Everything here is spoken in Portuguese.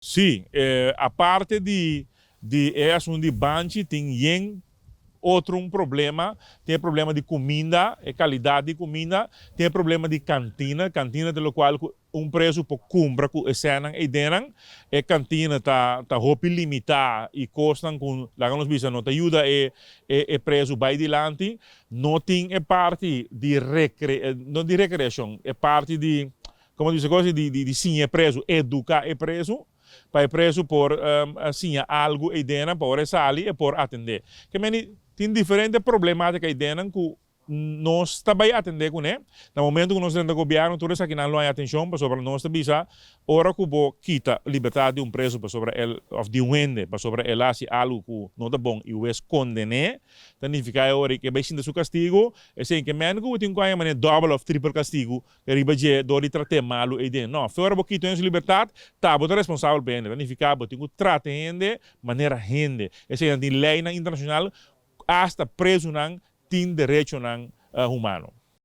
Sim, a parte de assunto de banchi tem outro problema, tem problema de comida, qualidade de comida, tem problema de cantina pelo qual preço por compra com essenan e denan, cantina tá roupa limitada e custam com lá nos bisa não ajuda preço vai dilante, não tem parte de não de recreação, parte de como diz coisa de sim é preço, educar é preço, para preço por assim algo e dena por salir e por atender. Que meni tem diferentes problemáticas e dena que nós também atender com ele. No momento que nós temos governo, tudo isso aqui não há atenção sobre nós bisa, ora que bo quita liberdade de preso sobre el of de wende, sobre el assim algo que não é bom e o esconde, significa ora que vai sendo seu castigo, e sem que men que tem que mané double of triple castigo, que riba je do tratar malo e den. Não, fora bo quita essa liberdade, tá botar responsável bem, significa bo tem que tratar gente maneira gente. Essa é a lei internacional hasta preso não tem direito não humano.